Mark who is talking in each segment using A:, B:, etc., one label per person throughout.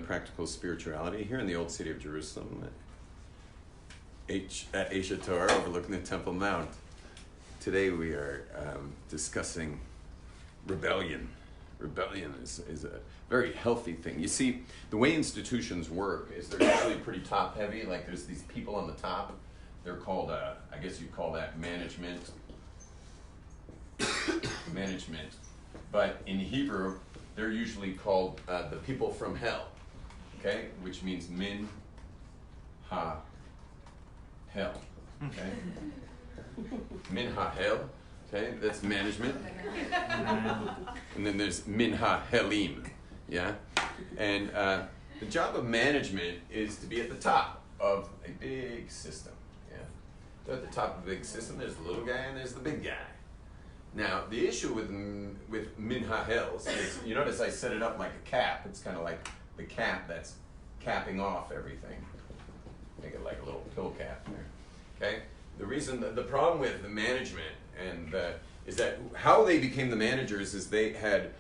A: Practical Spirituality here in the Old City of Jerusalem at Aish Torah overlooking the Temple Mount. Today we are discussing rebellion. Rebellion is a very healthy thing. You see, the way institutions work is they're usually pretty top-heavy. Like there's these people on the top. They're called, I guess you'd call that management. Management. But in Hebrew, they're usually called the people from hell, okay? Which means min ha hell, okay? Min ha hell, okay? That's management. And then there's min ha helim, yeah? And the job of management is to be at the top of a big system, yeah? So at the top of a big system, there's the little guy and there's the big guy. Now, the issue with Min HaHels is, you notice I set it up like a cap. It's kind of like the cap that's capping off everything. Make it like a little pill cap there. Okay? The problem with the management is that how they became the managers is they had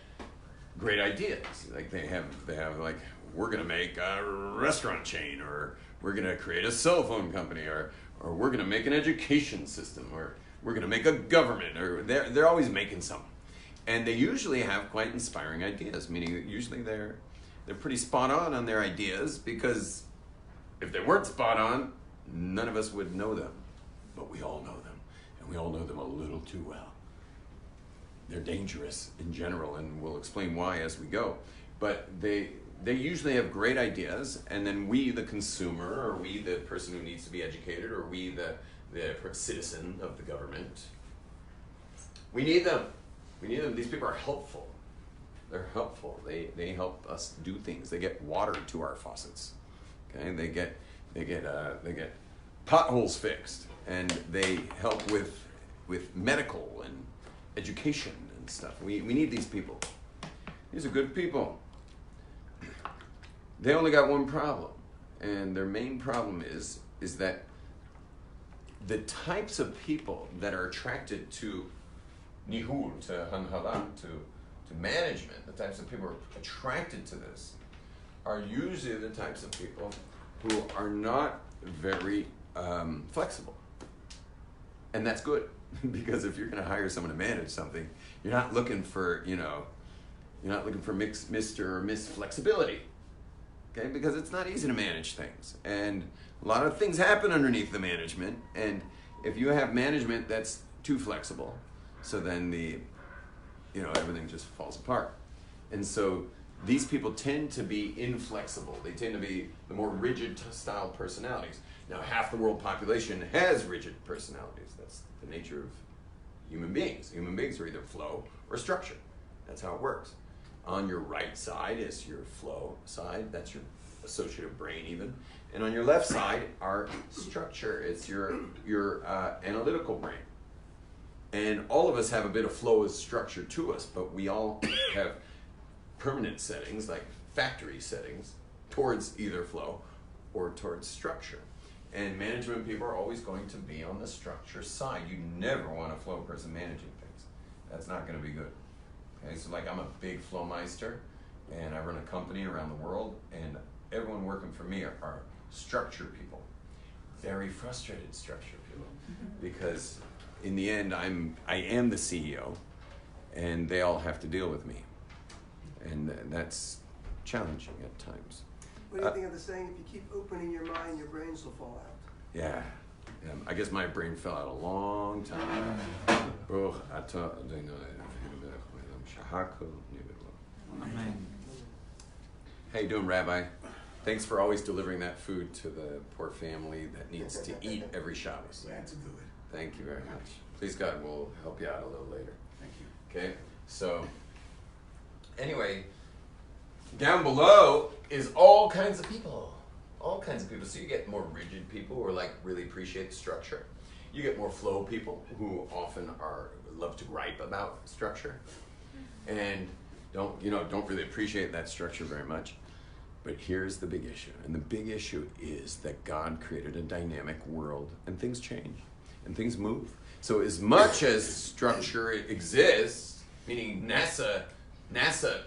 A: great ideas. Like they have like, we're going to make a restaurant chain, or we're going to create a cell phone company, or we're going to make an education system, or we're going to make a government, or they're always making something. And they usually have quite inspiring ideas, meaning that usually they're pretty spot on their ideas, because if they weren't spot on, none of us would know them. But we all know them, and we all know them a little too well. They're dangerous in general, and we'll explain why as we go. But they usually have great ideas, and then we, the consumer, or we, the person who needs to be educated, or we, the citizen of the government, we need them. We need them. These people are helpful. They're helpful. They help us do things. They get water to our faucets. Okay, they get potholes fixed, and they help with medical and education and stuff. We need these people. These are good people. They only got one problem, and their main problem is that the types of people that are attracted to nihul, to hanhala, to management, the types of people who are attracted to this are usually the types of people who are not very flexible. And that's good, because if you're going to hire someone to manage something, you're not looking for, Mr. or Miss Flexibility. Okay, because it's not easy to manage things, and a lot of things happen underneath the management, and if you have management that's too flexible, so then everything just falls apart. And so these people tend to be inflexible. They tend to be the more rigid style personalities. Now, half the world population has rigid personalities. That's the nature of human beings. Human beings are either flow or structure. That's how it works. On your right side is your flow side. That's your associative brain even. And on your left side are structure. It's your analytical brain. And all of us have a bit of flow as structure to us, but we all have permanent settings, like factory settings, towards either flow or towards structure. And management people are always going to be on the structure side. You never want a flow person managing things. That's not going to be good. Okay, so like I'm a big flow meister, and I run a company around the world, and everyone working for me are structure people. Very frustrated structure people. Because in the end, I am the CEO, and they all have to deal with me. And that's challenging at times.
B: What do you think of the saying, if you keep opening your mind, your brains will fall out?
A: Yeah. I guess my brain fell out a long time. How you doing, Rabbi? Thanks for always delivering that food to the poor family that needs to eat every Shabbos.
C: That's good.
A: Thank you very much. Please God, we'll help you out a little later.
C: Thank you.
A: Okay, so anyway, down below is all kinds of people. All kinds of people. So you get more rigid people who really appreciate the structure. You get more flow people who often love to gripe about structure and don't really appreciate that structure very much. But here's the big issue. And the big issue is that God created a dynamic world, and things change and things move. So as much as structure exists, meaning NASA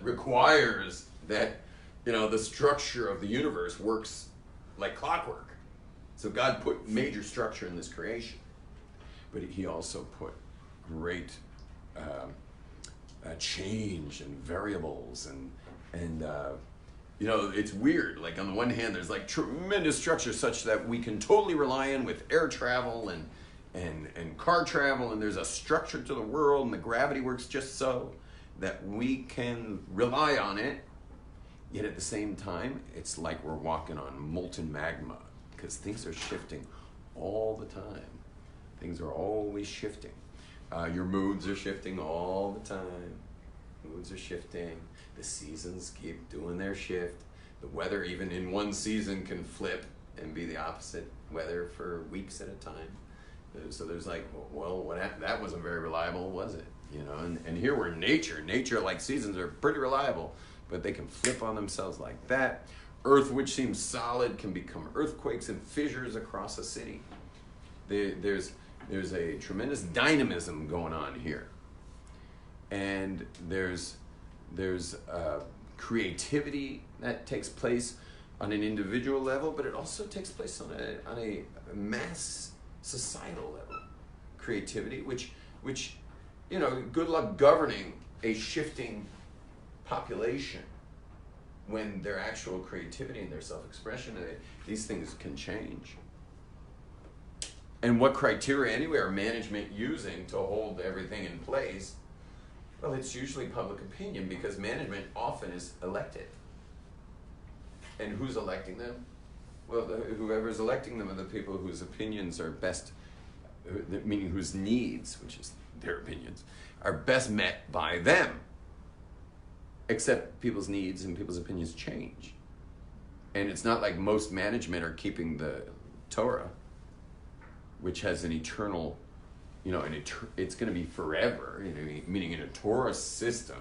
A: requires that You know, the structure of the universe works like clockwork. So God put major structure in this creation. But he also put great change and variables and you know, it's weird. Like on the one hand, there's like tremendous structure such that we can totally rely on with air travel and car travel, and there's a structure to the world, and the gravity works just so that we can rely on it. Yet at the same time, it's like we're walking on molten magma because things are shifting all the time. Things are always shifting. Your moods are shifting all the time. Moods are shifting. The seasons keep doing their shift. The weather, even in one season, can flip and be the opposite weather for weeks at a time. So there's like, well, that wasn't very reliable, was it? You know, and here we're nature. Nature, like seasons, are pretty reliable, but they can flip on themselves like that. Earth, which seems solid, can become earthquakes and fissures across a city. There's a tremendous dynamism going on here, and there's creativity that takes place on an individual level, but it also takes place on a mass societal level. Creativity, which you know, good luck governing a shifting population when their actual creativity and their self-expression, these things can change. And what criteria anyway are management using to hold everything in place? Well, it's usually public opinion, because management often is elected. And who's electing them? Well, whoever's electing them are the people whose opinions are best, meaning whose needs, which is their opinions, are best met by them. Except people's needs and people's opinions change. And it's not like most management are keeping the Torah, which has an eternal, you know, it's going to be forever, you know, meaning in a Torah system,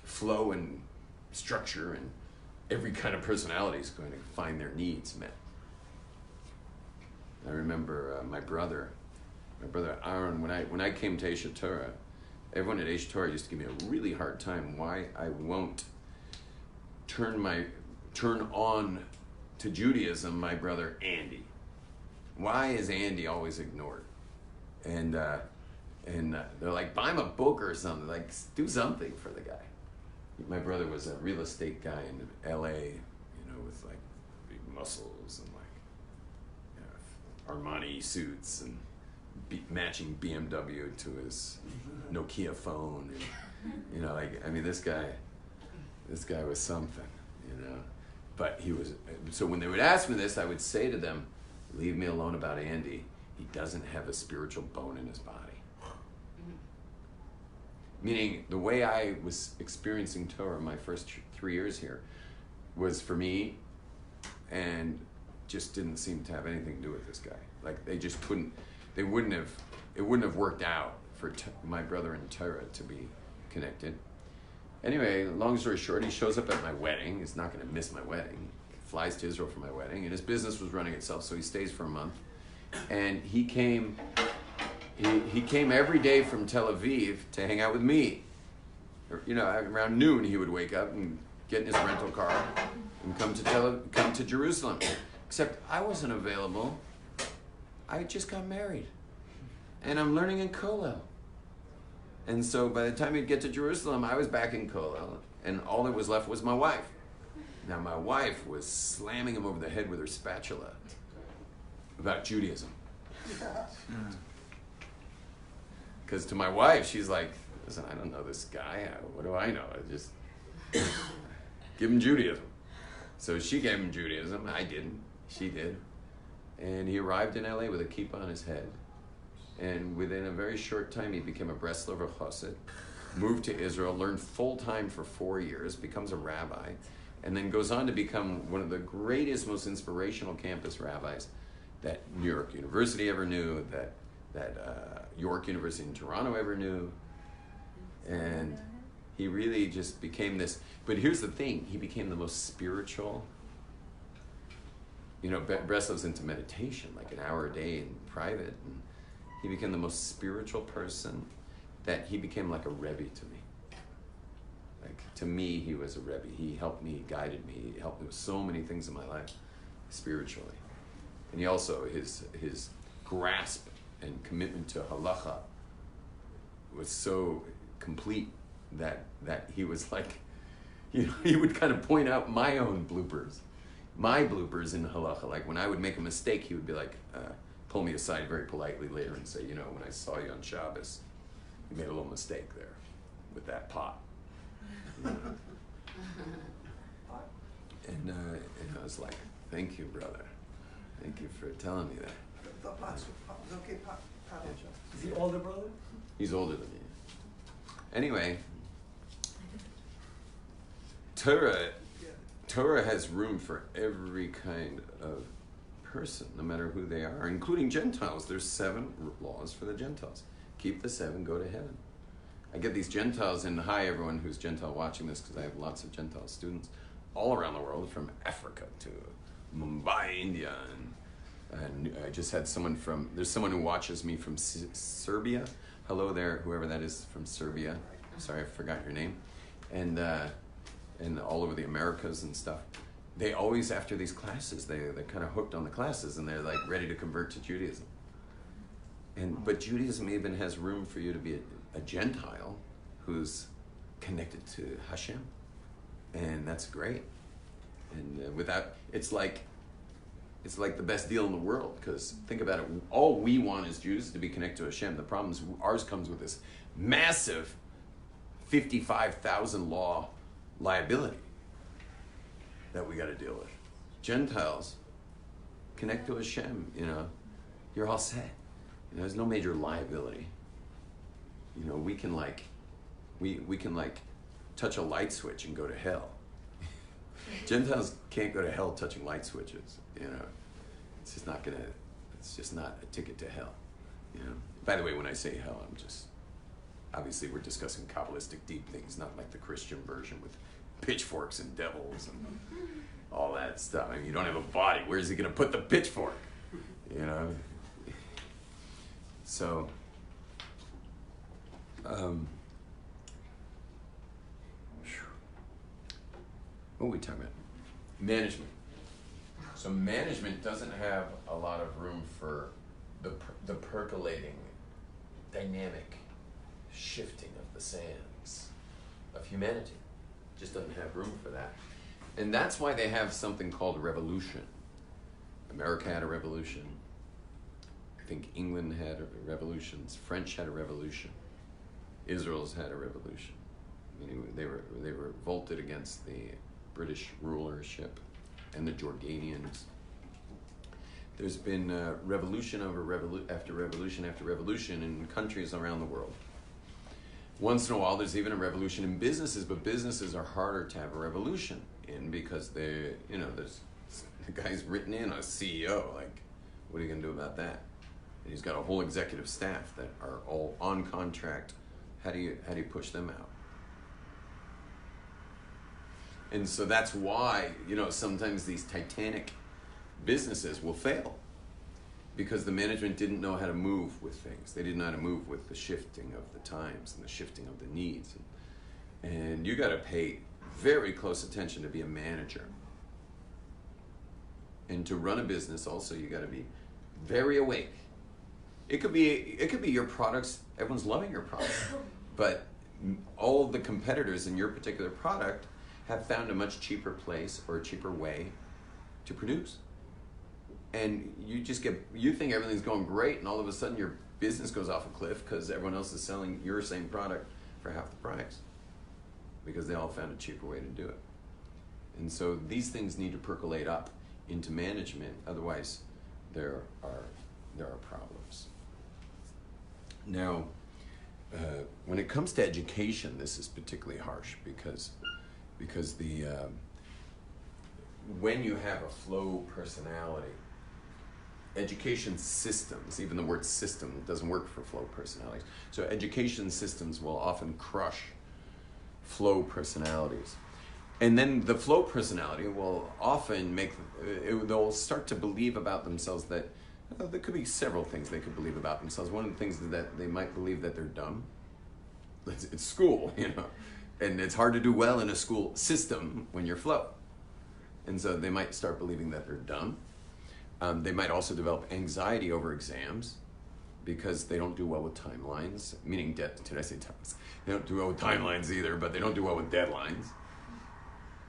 A: flow and structure and every kind of personality is going to find their needs met. I remember my brother Aaron, when I came to Aish Torah, everyone at Aish Torah used to give me a really hard time why I won't turn on to Judaism my brother Andy. Why is Andy always ignored? And they're like, buy him a book or something. Like, do something for the guy. My brother was a real estate guy in LA, you know, with like big muscles and like, you know, Armani suits and matching BMW to his Nokia phone. And, you know, like, I mean, this guy was something, you know. But he was, so when they would ask me this, I would say to them, leave me alone about Andy. He doesn't have a spiritual bone in his body. Meaning, the way I was experiencing Torah my first 3 years here was for me, and just didn't seem to have anything to do with this guy. Like, it wouldn't have worked out for my brother and Torah to be connected. Anyway, long story short, he shows up at my wedding. He's not going to miss my wedding. He flies to Israel for my wedding, and his business was running itself, so he stays for a month. And he came every day from Tel Aviv to hang out with me. You know, around noon he would wake up and get in his rental car and come to Jerusalem. Except I wasn't available. I just got married, and I'm learning in Kollel. And so by the time he'd get to Jerusalem, I was back in Kollel, and all that was left was my wife. Now my wife was slamming him over the head with her spatula about Judaism. Because to my wife, she's like, listen, I don't know this guy. What do I know? I just give him Judaism. So she gave him Judaism. I didn't. She did. And he arrived in LA with a kippah on his head. And within a very short time, he became a Breslover Chassid, moved to Israel, learned full-time for 4 years, becomes a rabbi, and then goes on to become one of the greatest, most inspirational campus rabbis that New York University ever knew, that York University in Toronto ever knew. And he really just became this. But here's the thing, he became the most spiritual. You know, Breslov's into meditation, like an hour a day in private. And he became the most spiritual person that he became like a Rebbe to me. Like, to me, he was a Rebbe. He helped me, guided me, he helped me with so many things in my life, spiritually. And he also, his grasp and commitment to halacha was so complete that he was like, he would kind of point out my own bloopers, in halacha. Like when I would make a mistake, he would be like, pull me aside very politely later and say, when I saw you on Shabbos, you made a little mistake there with that pot. And I was like, thank you, brother. Thank you for telling me that.
B: The pot's okay, pot.
C: Is he older brother?
A: He's older than me. Anyway, Torah has room for every kind of person, no matter who they are, including Gentiles. There's 7 laws for the Gentiles. Keep the 7, go to heaven. I get these Gentiles, and hi everyone who's Gentile watching this, because I have lots of Gentile students all around the world, from Africa to Mumbai, India, and I just had there's someone who watches me from Serbia. Hello there, whoever that is from Serbia. Sorry, I forgot your name. And all over the Americas and stuff. They always, after these classes, they're kind of hooked on the classes, and they're like ready to convert to Judaism. But Judaism even has room for you to be a Gentile who's connected to Hashem. And that's great. And it's like the best deal in the world, because think about it, all we want as Jews is to be connected to Hashem. The problem is ours comes with this massive 55,000 law liability that we got to deal with. Gentiles, connect to Hashem, you're all set. There's no major liability. We can touch a light switch and go to hell. Gentiles can't go to hell touching light switches. It's just not a ticket to hell. By the way, when I say hell, obviously we're discussing Kabbalistic deep things, not like the Christian version with pitchforks and devils and all that stuff. I mean, you don't have a body. Where's he going to put the pitchfork? So, what are we talking about? Management. So management doesn't have a lot of room for the percolating, dynamic shifting of the sands of humanity. Just doesn't have room for that. And that's why they have something called revolution. America had a revolution. I think England had revolutions. French had a revolution. Israel's had a revolution. Meaning they revolted against the British rulership and the Jordanians. There's been revolution after revolution after revolution in countries around the world. Once in a while, there's even a revolution in businesses, but businesses are harder to have a revolution in because there's the guy's written in a CEO. Like, what are you going to do about that? And he's got a whole executive staff that are all on contract. How do you push them out? And so that's why, sometimes these titanic businesses will fail, because the management didn't know how to move with things. They didn't know how to move with the shifting of the times and the shifting of the needs. And you got to pay very close attention to be a manager. And to run a business also, you got to be very awake. It could be your products, everyone's loving your product, but all of the competitors in your particular product have found a much cheaper place or a cheaper way to produce. And you think everything's going great, and all of a sudden your business goes off a cliff because everyone else is selling your same product for half the price, because they all found a cheaper way to do it. And so these things need to percolate up into management, otherwise there are problems. Now, when it comes to education, this is particularly harsh because when you have a flow personality, education systems, even the word system doesn't work for flow personalities. So education systems will often crush flow personalities. And then the flow personality will often they'll start to believe about themselves that there could be several things they could believe about themselves. One of the things is that they might believe that they're dumb. It's school, And it's hard to do well in a school system when you're flow. And so they might start believing that they're dumb. They might also develop anxiety over exams because they don't do well with timelines, meaning, did I say timelines? They don't do well with timelines either, but they don't do well with deadlines.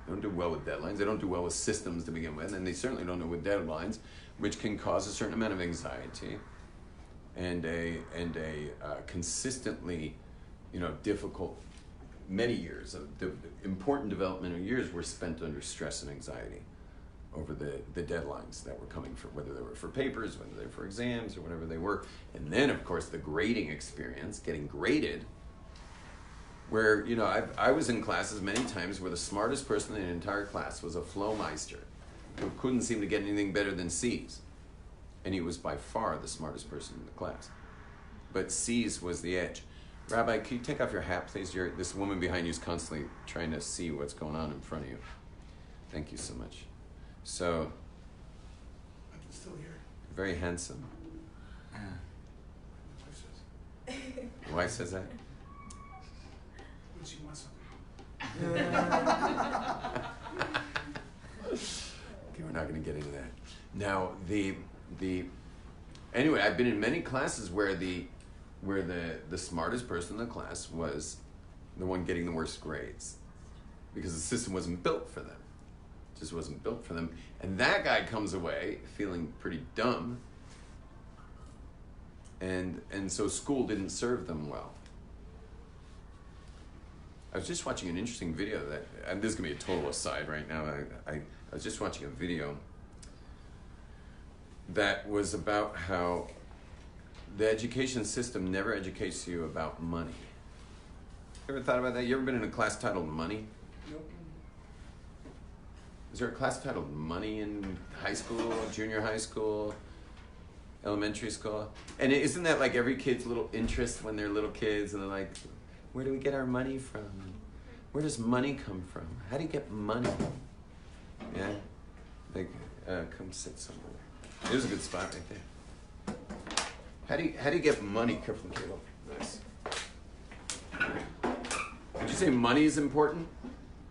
A: They don't do well with deadlines. They don't do well with systems to begin with, and they certainly don't do with deadlines, which can cause a certain amount of anxiety and a consistently, difficult. Many years of the important developmental years were spent under stress and anxiety over the deadlines that were coming for, whether they were for papers, whether they were for exams, or whatever they were. And then, of course, the grading experience, getting graded, where, I was in classes many times where the smartest person in the entire class was a flowmeister who couldn't seem to get anything better than C's. And he was by far the smartest person in the class. But C's was the edge. Rabbi, can you take off your hat, please? This woman behind you is constantly trying to see what's going on in front of you. Thank you so much. So,
B: I can still hear.
A: Very handsome. Your wife says that?
B: When she wants something.
A: Okay, we're not going to get into that. Now, anyway, I've been in many classes where the smartest person in the class was the one getting the worst grades because the system wasn't built for them. It just wasn't built for them. And that guy comes away feeling pretty dumb. And so school didn't serve them well. I was just watching an interesting video and this is going to be a total aside right now. I was just watching a video that was about how the education system never educates you about money. You ever thought about that? You ever been in a class titled Money?
B: Nope.
A: Is there a class titled Money in high school, junior high school, elementary school? And isn't that like every kid's little interest when they're little kids and they're like, where do we get our money from? Where does money come from? How do you get money? Yeah? Like, come sit somewhere. There's a good spot right there. How do you get money? Careful, Caleb. Nice. Would you say money is important?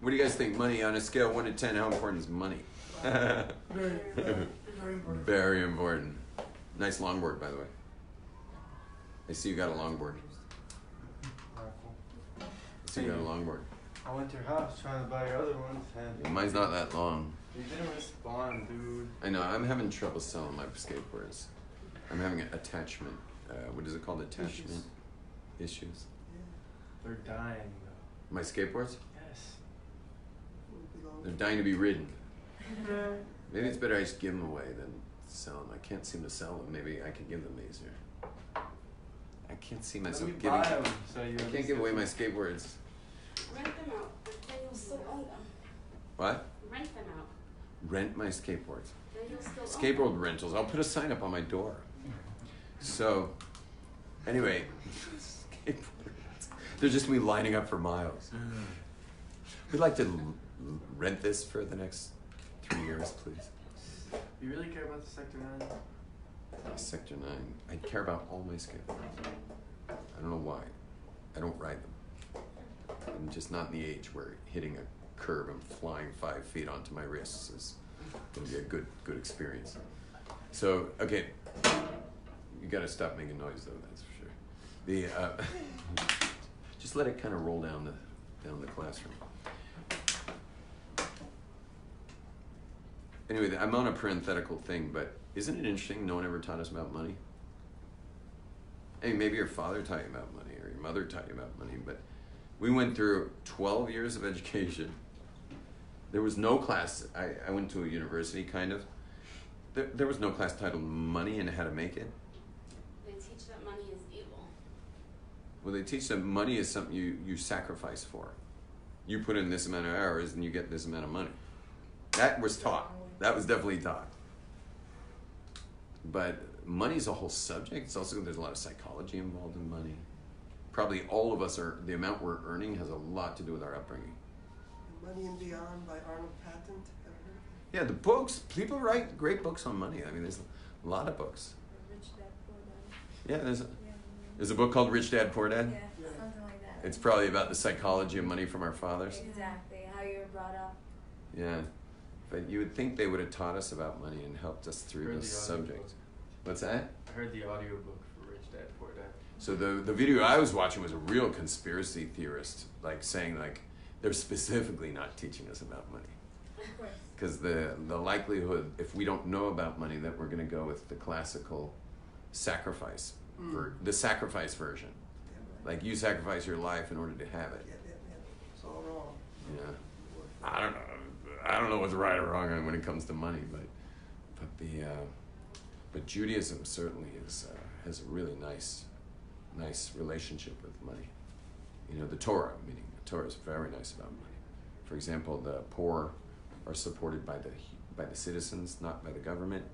A: What do you guys think? Money on a scale of 1 to 10, how important is money?
B: Very important.
A: Very important. Nice longboard, by the way. I see you got a longboard.
C: Alright, cool.
A: I see you got a longboard.
C: I went to your house trying to buy your other ones, and
A: Mine's not that long.
C: you didn't respond, dude.
A: I know, I'm having trouble selling my skateboards. I'm having an attachment, what is it called? Attachment issues.
C: They're dying, though.
A: My skateboards?
C: Yes.
A: They're dying to be ridden. Maybe it's better I just give them away than sell them. I can't seem to sell them. Maybe I could give them easier. I can't see myself
C: Let me
A: giving.
C: buy 'em, so you
A: I
C: at
A: can't
C: least
A: give away
C: get
A: my
C: some-
A: skateboards.
D: Rent them out, but then you'll still own them.
A: What?
D: Rent them out,
A: Rent my skateboards.
D: then you'll still own
A: Skateboard
D: them.
A: rentals. I'll put a sign up on my door. So, anyway, skateboards. They're just me lining up for miles. We'd like to rent this for the next 3 years, please.
C: You really care about the Sector 9?
A: Sector 9. I care about all my skateboards. I don't know why. I don't ride them. I'm just not in the age where hitting a curb and flying 5 feet onto my wrists is going to be a good experience. So, okay, you got to stop making noise though. That's for sure. Just let it kind of roll down the classroom. Anyway, I'm on a parenthetical thing, but isn't it interesting no one ever taught us about money? I mean, maybe your father taught you about money or your mother taught you about money, but we went through 12 years of education. There was no class. I went to a university, kind of. There was no class titled Money and How to Make It.
D: They teach that money is evil.
A: Well, they teach that money is something you sacrifice for. You put in this amount of hours and you get this amount of money. That was taught. That was definitely taught. But money's a whole subject. It's also, there's a lot of psychology involved in money. Probably all of us the amount we're earning has a lot to do with our upbringing.
B: Money and Beyond by Arnold Patent. Ever heard?
A: Yeah, the books, people write great books on money. I mean, there's a lot of books.
E: Rich Dad Poor Dad.
A: Yeah,
E: Yeah,
A: there's a book called Rich Dad, Poor Dad.
E: yeah, something like that.
A: It's probably about the psychology of money from our fathers.
E: Exactly, how you were brought up.
A: Yeah. But you would think they would have taught us about money and helped us through
C: Heard
A: this
C: the
A: subject.
C: audiobook.
A: What's that?
C: I heard the audiobook for Rich Dad Poor Dad.
A: So the video I was watching was a real conspiracy theorist, like saying like they're specifically not teaching us about money.
E: Of course.
A: Because the likelihood, if we don't know about money, that we're going to go with the classical sacrifice, the sacrifice version. Like you sacrifice your life in order to have it.
B: It's all wrong.
A: Yeah. I don't know what's right or wrong when it comes to money, but Judaism certainly has a really nice relationship with money. You know, the Torah is very nice about money. For example, the poor are supported by the citizens, not by the government.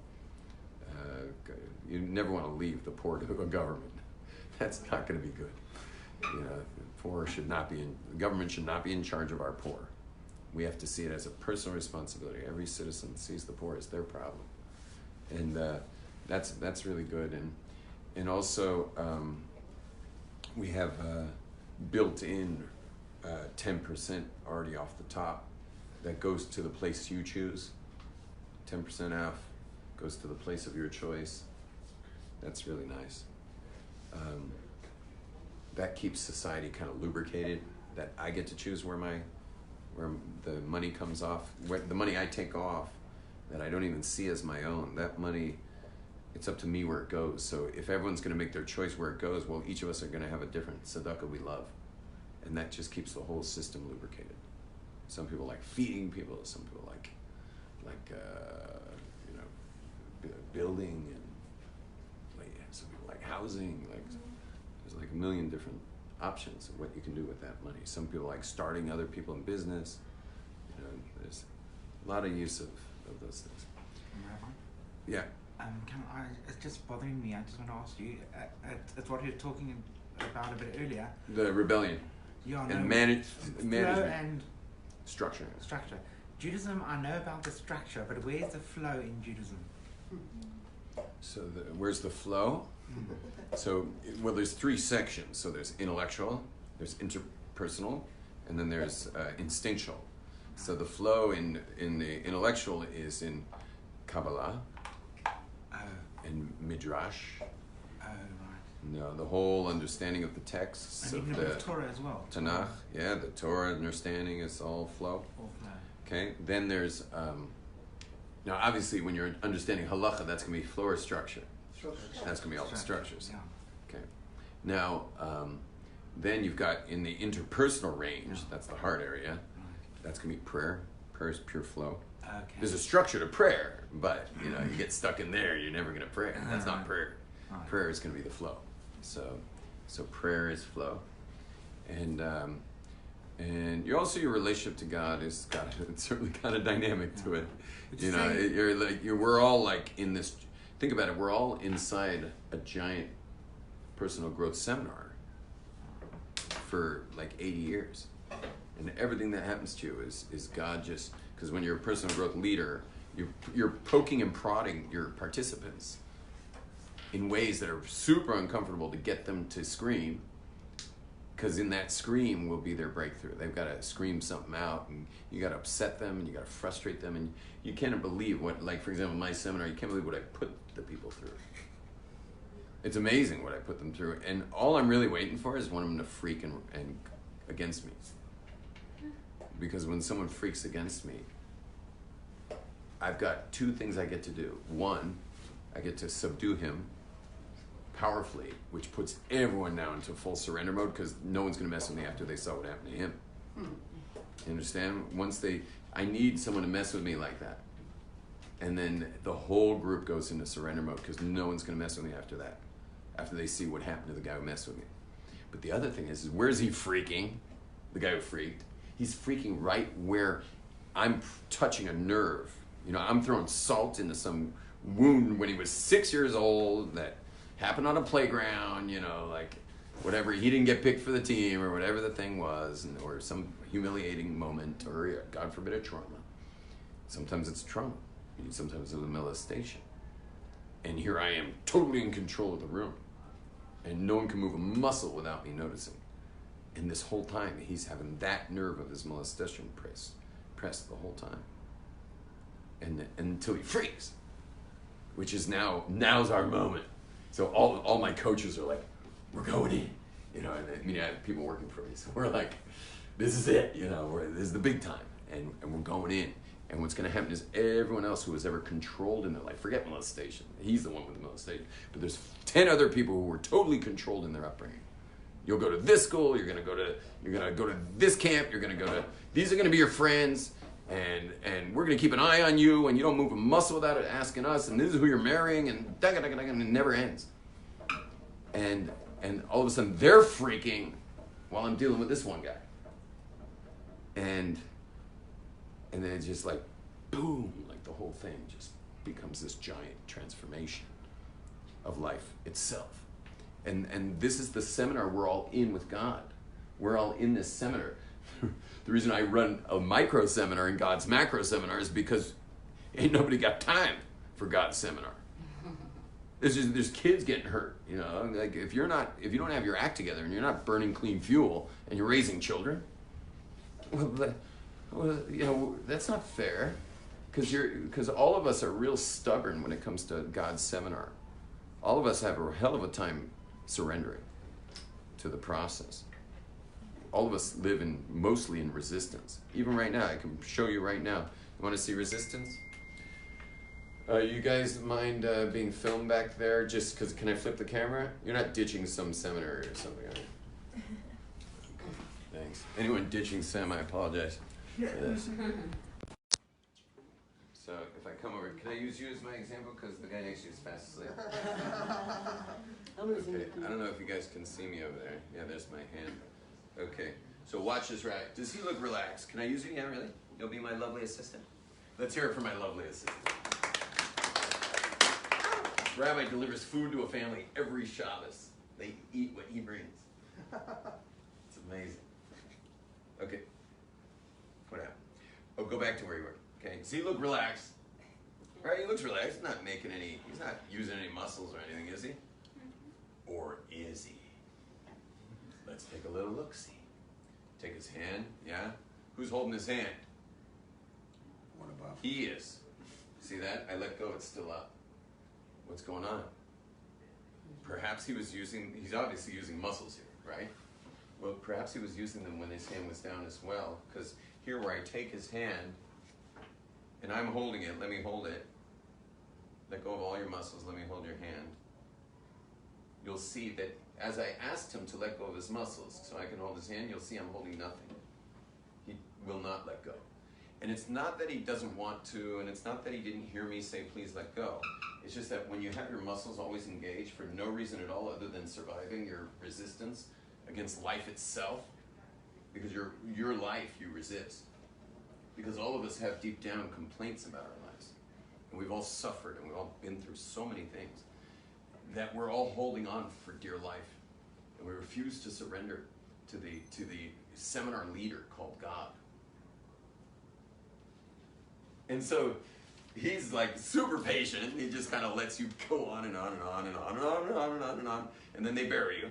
A: You never want to leave the poor to a government. That's not going to be good. You know, the government should not be in charge of our poor. We have to see it as a personal responsibility. Every citizen sees the poor as their problem, and that's really good. And also we have built in 10% already off the top that goes to the place you choose. 10% off goes to the place of your choice. That's really nice. That keeps society kind of lubricated, that I get to choose where the money comes off, where the money I take off that I don't even see as my own. That money, it's up to me where it goes. So if everyone's going to make their choice where it goes, well, each of us are going to have a different tzedakah we love. And that just keeps the whole system lubricated. Some people like feeding people, some people like building, and some people like housing. There's like a million different options of what you can do with that money. Some people like starting other people in business. You know, there's a lot of use of those things.
F: Rabbi?
A: Yeah.
F: It's just bothering me. I just want to ask you. It's what you were talking about a bit earlier.
A: The rebellion.
F: Yeah,
A: and
F: no,
A: management
F: and
A: structure.
F: Judaism, I know about the structure, but where's the flow in Judaism?
A: So where's the flow? So, well, there's three sections. So there's intellectual, there's interpersonal, and then there's instinctual. So the flow in the intellectual is in Kabbalah and Midrash.
F: Oh, right.
A: No, the whole understanding of the texts
F: And
A: of
F: even
A: the
F: the Torah as well.
A: Tanakh. Yeah, the Torah understanding is all flow.
F: All flow.
A: Okay. Then there's now obviously when you're understanding halacha, that's going to be flow or structure. That's going to be all the structures.
F: Yeah.
A: Okay. Now, then you've got in the interpersonal range, that's the heart area.
F: Right.
A: That's going to be prayer. Prayer is pure flow.
F: Okay.
A: There's a structure to prayer, but you get stuck in there, you're never going to pray. That's not prayer.
F: Right.
A: Prayer is going to be the flow. So prayer is flow, and your relationship to God is it's certainly got a dynamic to it. We're all like in this. Think about it. We're all inside a giant personal growth seminar for like 80 years, and everything that happens to you is God just because when you're a personal growth leader, you're poking and prodding your participants in ways that are super uncomfortable to get them to scream, because in that scream will be their breakthrough. They've got to scream something out, and you got to upset them, and you got to frustrate them, and you can't believe what, like for example, my seminar, you can't believe what I put the people through. It's amazing what I put them through, and all I'm really waiting for is one of them to freak and against me. Because when someone freaks against me, I've got two things I get to do. One, I get to subdue him powerfully, which puts everyone now into full surrender mode because no one's going to mess with me after they saw what happened to him. You understand? I need someone to mess with me like that. And then the whole group goes into surrender mode because no one's going to mess with me after that, after they see what happened to the guy who messed with me. But the other thing is where's he freaking? The guy who freaked. He's freaking right where I'm touching a nerve. I'm throwing salt into some wound when he was 6 years old that happened on a playground, like whatever. He didn't get picked for the team or whatever the thing was, or some humiliating moment, or God forbid a trauma. Sometimes it's trauma. Sometimes it's a molestation. And here I am totally in control of the room. And no one can move a muscle without me noticing. And this whole time, he's having that nerve of his molestation pressed the whole time. And until he freaks, which is now's our moment. So all my coaches are like, we're going in. You know, and I mean, I have people working for me. So we're like, this is it. You know, this is the big time. And we're going in. And what's going to happen is everyone else who was ever controlled in their life, forget molestation. He's the one with the molestation. But there's 10 other people who were totally controlled in their upbringing. You'll go to this school, you're gonna go to this camp, these are gonna be your friends, and we're gonna keep an eye on you, and you don't move a muscle without it asking us, and this is who you're marrying, and it never ends. And all of a sudden they're freaking while I'm dealing with this one guy. And then it's just like boom, like the whole thing just becomes this giant transformation of life itself. And this is the seminar we're all in with God. We're all in this seminar. The reason I run a micro seminar and God's macro seminar is because ain't nobody got time for God's seminar. There's kids getting hurt, you know. Like if you don't have your act together and you're not burning clean fuel and you're raising children, well, you know, that's not fair. Because all of us are real stubborn when it comes to God's seminar. All of us have a hell of a time surrendering to the process. All of us live mostly in resistance. Even right now, I can show you right now. You want to see resistance? You guys mind being filmed back there? Just because, can I flip the camera? You're not ditching some seminar or something, are you? Thanks. Anyone ditching Sam, I apologize for this. So if I come over, can I use you as my example? Because the guy next to you is fast asleep. Okay. I don't know if you guys can see me over there. Yeah, there's my hand. Okay. So watch this, right? Does he look relaxed? Can I use you? Yeah, really? You'll be my lovely assistant. Let's hear it for my lovely assistant. Rabbi delivers food to a family every Shabbos. They eat what he brings. It's amazing. Okay. What happened? Oh, go back to where you were. Okay, does he look relaxed? Right, he looks relaxed. He's not he's not using any muscles or anything, is he? Or is he? Let's take a little look-see. Take his hand, yeah? Who's holding his hand?
G: One above.
A: He is. See that? I let go, it's still up. What's going on? Perhaps he's obviously using muscles here, right? Well, perhaps he was using them when his hand was down as well, because here where I take his hand, and I'm holding it, let me hold it. Let go of all your muscles, let me hold your hand. You'll see that as I asked him to let go of his muscles so I can hold his hand, you'll see I'm holding nothing. He will not let go. And it's not that he doesn't want to, and it's not that he didn't hear me say, please let go. It's just that when you have your muscles always engaged for no reason at all other than surviving your resistance against life itself, because your life you resist. Because all of us have deep down complaints about our lives. And we've all suffered and we've all been through so many things that we're all holding on for dear life. And we refuse to surrender to the seminar leader called God. And so he's like super patient. He just kind of lets you go on and on and on and on and on and on and on and on. And then they bury you.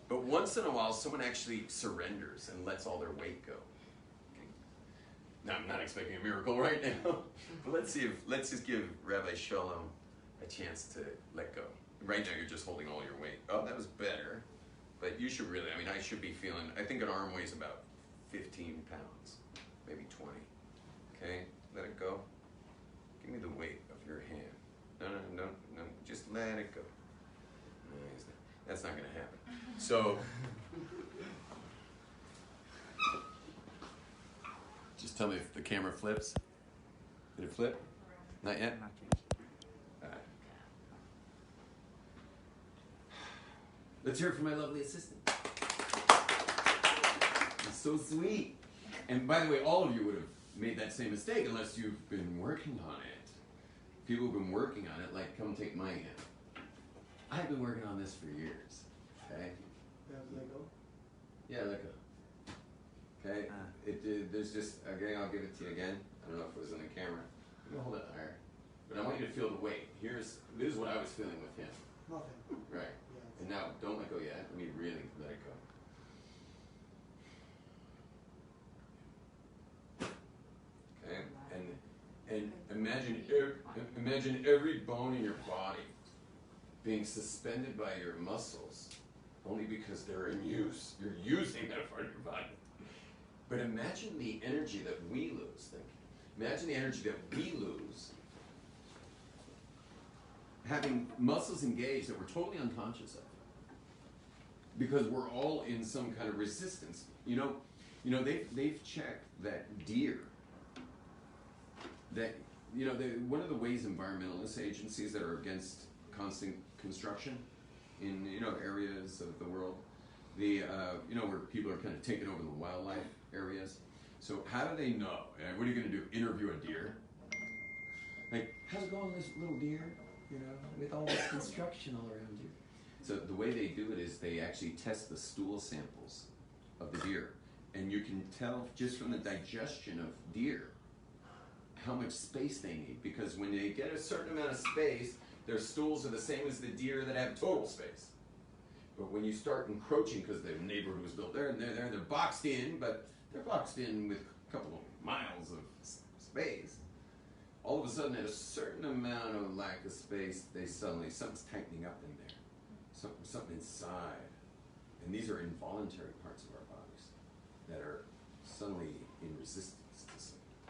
A: But once in a while, someone actually surrenders and lets all their weight go. Okay. Now, I'm not expecting a miracle right now, but let's just give Rabbi Shalom a chance to let go. Right now, you're just holding all your weight. Oh, that was better, but you should really. I mean, I should be feeling. I think an arm weighs about 15 pounds, maybe 20. Okay, let it go. Give me the weight of your hand. No. Just let it go. No, that's not going to happen. So, just tell me if the camera flips. Did it flip? Not yet?
F: Not yet.
A: All right. Let's hear it from my lovely assistant. It's so sweet. And by the way, all of you would have made that same mistake unless you've been working on it. People who've been working on it, like, come take my hand. I've been working on this for years. Okay?
B: Let go.
A: Yeah, let go. Okay? There's just, again, I'll give it to you again. I don't know if it was in the camera. I'm gonna hold it higher. But I want you to feel the weight. This is what I was feeling with him.
B: Nothing.
A: Right. And now, don't let go yet. Let me really let it go. Okay, and imagine every bone in your body being suspended by your muscles, only because they're in use. You're using that part of your body. But imagine the energy that we lose. Imagine the energy that we lose having muscles engaged that we're totally unconscious of, because we're all in some kind of resistance. You know, they've checked that deer. That one of the ways environmentalist agencies that are against constant construction in areas of the world, where people are kind of taking over the wildlife areas. So how do they know? And what are you going to do? Interview a deer? Like, how's it going, this little deer? With all this construction all around you. So the way they do it is they actually test the stool samples of the deer, and you can tell just from the digestion of deer how much space they need, because when they get a certain amount of space, their stools are the same as the deer that have total space. But when you start encroaching, because the neighborhood was built there, and they're boxed in, but they're boxed in with a couple of miles of space. All of a sudden, at a certain amount of lack of space, something's tightening up in there, something inside, and these are involuntary parts of our bodies that are suddenly in resistance to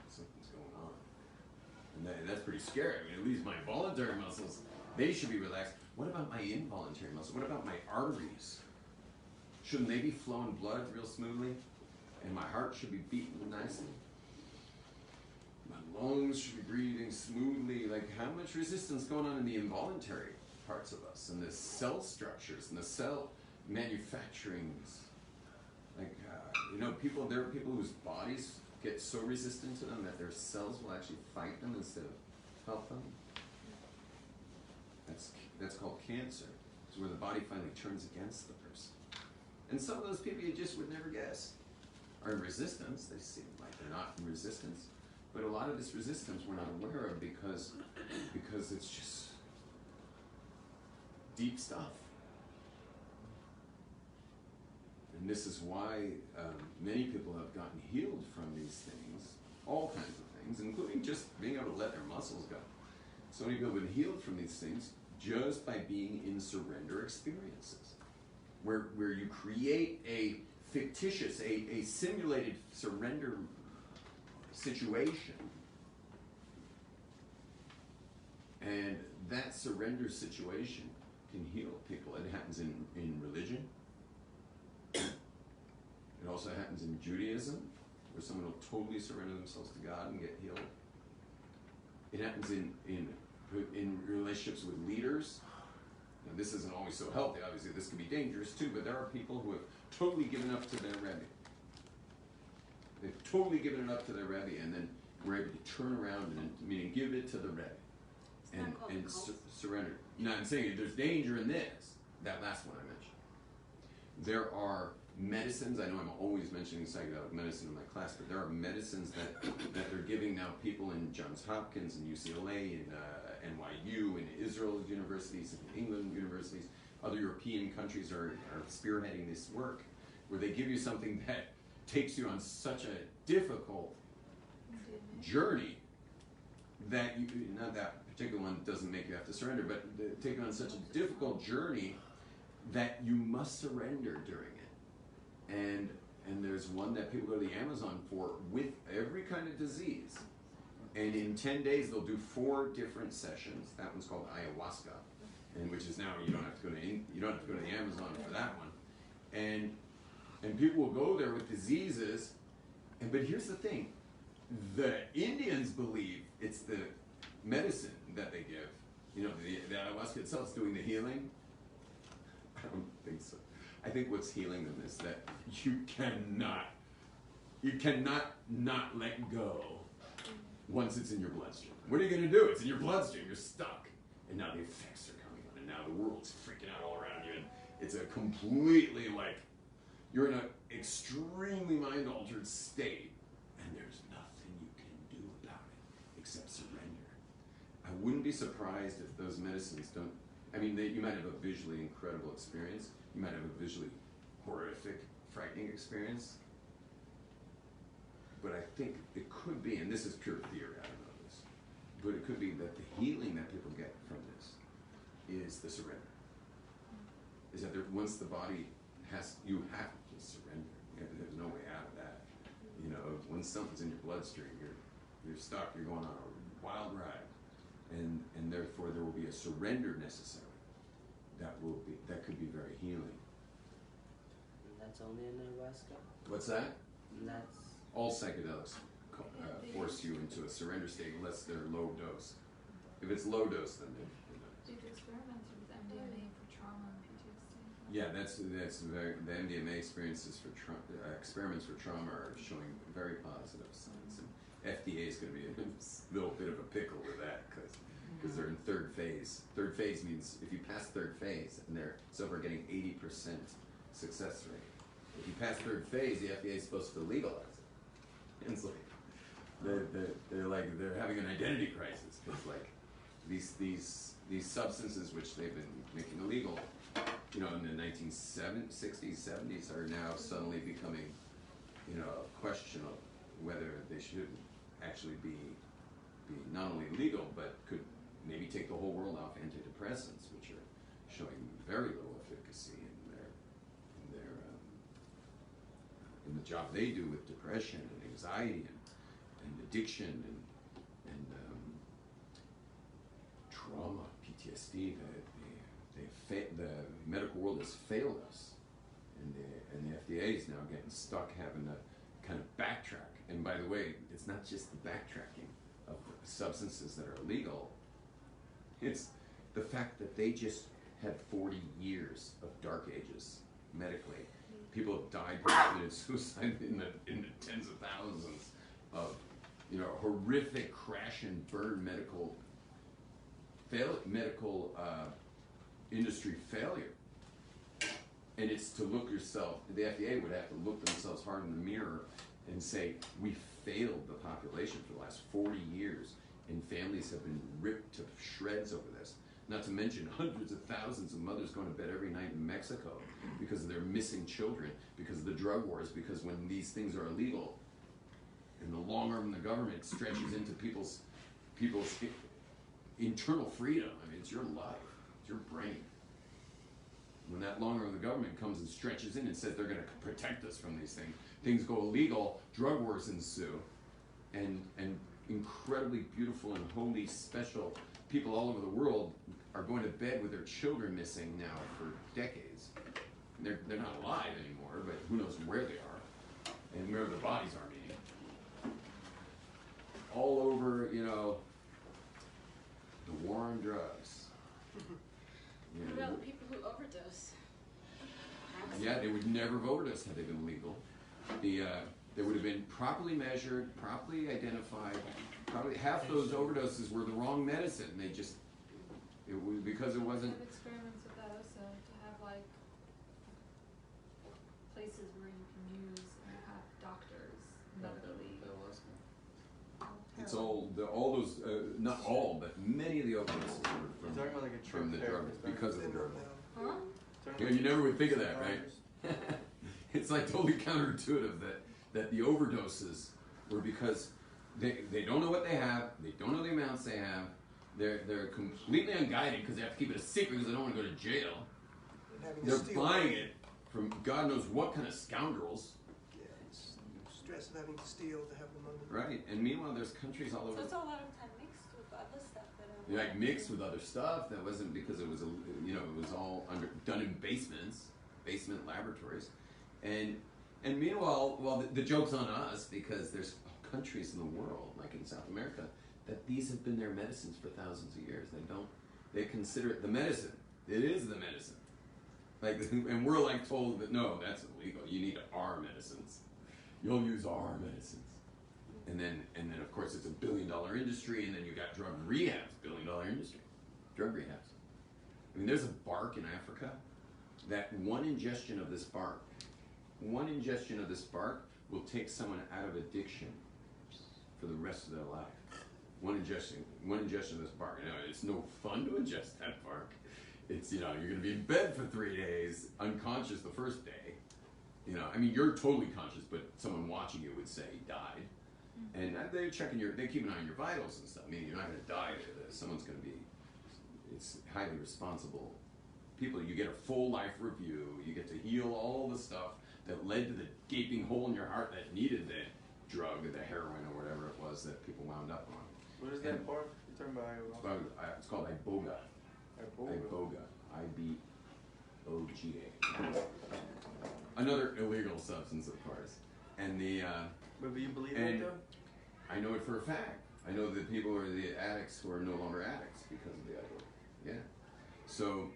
A: something's going on, and that's pretty scary. I mean, at least my voluntary muscles, they should be relaxed. What about my involuntary muscles? What about my arteries? Shouldn't they be flowing blood real smoothly? And my heart should be beating nicely. My lungs should be breathing smoothly. Like, how much resistance going on in the involuntary parts of us, and the cell structures, and the cell manufacturings? Like, there are people whose bodies get so resistant to them that their cells will actually fight them instead of help them. That's called cancer. It's where the body finally turns against the person. And some of those people you just would never guess are in resistance. They seem like they're not in resistance. But a lot of this resistance we're not aware of because it's just deep stuff. And this is why many people have gotten healed from these things, all kinds of things, including just being able to let their muscles go. So many people have been healed from these things just by being in surrender experiences, where you create a fictitious, a simulated surrender situation, and that surrender situation can heal people. It happens in religion. It also happens in Judaism, where someone will totally surrender themselves to God and get healed. It happens in relationships with leaders. Now, this isn't always so healthy. Obviously, this can be dangerous too, but there are people who have totally given up to their Rebbe. They've totally given it up to their Rebbe, and then we're able to turn around and give it to the Rebbe and surrender. Now, I'm saying there's danger in this, that last one I mentioned. There are medicines. I know I'm always mentioning psychedelic medicine in my class, but there are medicines that they're giving now people in Johns Hopkins and UCLA and NYU and Israel universities and England universities. Other European countries are spearheading this work, where they give you something that takes you on such a difficult journey that not that particular one doesn't make you have to surrender, but take you on such a difficult journey that you must surrender during it. And there's one that people go to the Amazon for with every kind of disease. And in 10 days, they'll do 4 different sessions. That one's called ayahuasca, and which is now you don't have to go to the Amazon for that one. And people will go there with diseases. But here's the thing: the Indians believe it's the medicine that they give. The ayahuasca itself is doing the healing. I don't think so. I think what's healing them is that you cannot not let go once it's in your bloodstream. What are you going to do? It's in your bloodstream. You're stuck. And now the effects are coming on, and now the world's freaking out all around you, and it's a completely you're in an extremely mind-altered state, and there's nothing you can do about it except surrender. I wouldn't be surprised if those medicines don't I mean, you might have a visually incredible experience. You might have a visually horrific, frightening experience. But I think it could be, and this is pure theory, I don't know this, but it could be that the healing that people get from this is the surrender. Is that once the body you have to surrender. There's no way out of that. You know, when something's in your bloodstream, you're stuck. You're going on a wild ride, and therefore there will be a surrender necessary. That could be very healing.
H: That's only in Nebraska.
A: What's that?
H: That's
A: All psychedelics force you into a surrender state unless they're low dose. If it's low dose, then they're not.
I: Do the experiments with MDMA for trauma and PTSD?
A: Yeah, that's very, the MDMA experiences for experiments for trauma are showing very positive signs, and FDA is going to be a little bit of a pickle with that because they're in third phase. Third phase means if you pass third phase, and they're so far getting 80% success rate. If you pass third phase, the FDA is supposed to legalize it. And it's like they're having an identity crisis because like these substances which they've been making illegal, you know, in the 1960s, 70s are now suddenly becoming, you know, a question of whether they should actually be not only legal but could maybe take the whole world off antidepressants, which are showing very little efficacy in the job they do with depression and anxiety and addiction and trauma, PTSD. The medical world has failed us, and the FDA is now getting stuck having to kind of backtrack. And by the way, it's not just the backtracking of substances that are illegal, it's the fact that they just had 40 years of dark ages medically. People have died, people have committed suicide in the tens of thousands of, you know, horrific crash and burn medical industry failure. And it's to look yourself, the FDA would have to look themselves hard in the mirror and say, we failed the population for the last 40 years, and families have been ripped to shreds over this. Not to mention hundreds of thousands of mothers going to bed every night in Mexico because of their missing children, because of the drug wars, because when these things are illegal, and the long arm of the government stretches into people's internal freedom. I mean, it's your life, it's your brain. When that long arm of the government comes and stretches in and says they're going to protect us from these things go illegal, drug wars ensue, and incredibly beautiful and holy, special people all over the world are going to bed with their children missing now for decades. They're not alive anymore, but who knows where they are and where their bodies are being. All over, you know, the war on drugs. You
D: What
A: know,
D: about the people who overdose?
A: yeah, they would never have overdosed had they been legal. They would have been properly measured, properly identified. Probably half those overdoses were the wrong medicine. It was because it
I: They
A: wasn't.
I: have experiments with that also, to have like places where you can use and have doctors medically.
A: It's all those, not all, but many of the overdoses were
C: You're talking about like a
A: from the
C: trip
A: drugs,
C: therapist,
A: because of the drug.
I: Huh?
A: Yeah, you never would think of that, right? It's like totally counterintuitive that the overdoses were because they don't know what they have, they don't know the amounts they have, they're completely unguided because they have to keep it a secret because they don't want to go to jail.
B: Having to
A: They're
B: steal
A: buying
B: money.
A: it from God knows what kind of scoundrels,
B: Yeah, it's stress of having to steal to have the money.
A: right? And meanwhile, there's countries all
D: So
A: over.
D: it's a lot of time mixed with other stuff that are
A: Like mixed with other stuff that wasn't because it was it was all done in basement laboratories, and meanwhile, well, the joke's on us because there's countries in the world, like in South America, that these have been their medicines for thousands of years. They consider it the medicine. It is the medicine. Like, and we're like told that no, that's illegal. You need our medicines. You'll use our medicines. And then of course it's $1 billion industry, and then you got drug rehabs, $1 billion industry, drug rehabs. I mean, there's a bark in Africa that one ingestion of this bark will take someone out of addiction for the rest of their life. One ingestion of this bark. Now, it's no fun to ingest that bark. It's, you know, you're gonna be in bed for 3 days, unconscious the first day. You know, I mean, you're totally conscious, but someone watching you would say he died. And they're checking they keep an eye on your vitals and stuff. Meaning you're not gonna die of this. Someone's gonna be, it's highly responsible people. You get a full life review. You get to heal all the stuff that led to the gaping hole in your heart that needed the drug or the heroin or whatever it was that people wound up on.
C: What is that for? You're talking about ayahuasca?
A: It's called Iboga. Iboga. I-B-O-G-A. Another illegal substance, of course. And the
C: But do you believe
A: and
C: it though?
A: I know it for a fact. I know that people are the addicts who are no longer addicts because of the Iboga. Yeah. So,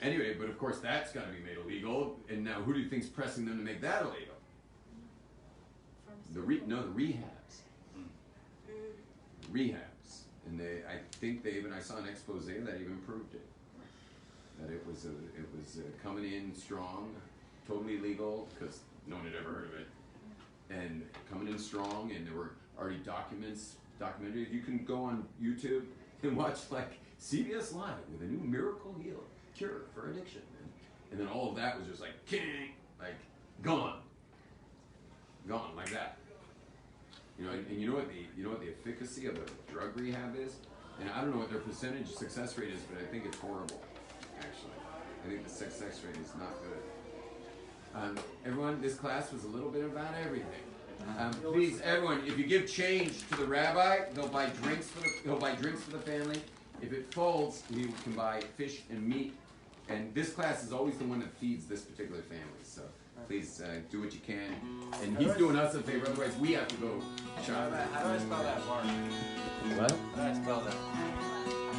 A: anyway, but of course that's got to be made illegal. And now, who do you think's pressing them to make that illegal? The rehabs. Rehabs, and I think I saw an expose that even proved it. That it was coming in strong, totally legal because no one had ever heard of it, and coming in strong, and there were already documentaries. You can go on YouTube and watch like CBS Live with a new miracle cure for addiction, and then all of that was just like king, like gone like that. You know, and you know what the efficacy of a drug rehab is, and I don't know what their percentage success rate is, but I think it's horrible. Actually, I think the success rate is not good. Everyone, this class was a little bit about everything. Please, everyone, if you give change to the rabbi, he'll buy drinks for the family. If it folds, he can buy fish and meat. And this class is always the one that feeds this particular family. So please do what you can. And he's doing us a favor, otherwise we have to go shop.
C: How do I spell that, Mark?
A: What?
C: How do I spell that?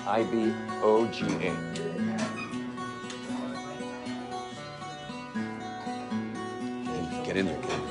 A: I-B-O-G-A. Get in there, kid.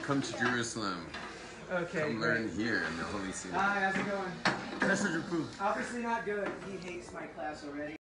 A: Come to Jerusalem.
B: Okay,
A: Come learn here in the Holy City.
B: Hi, how's it going?
C: Message approved.
B: Obviously not good. He hates my class already.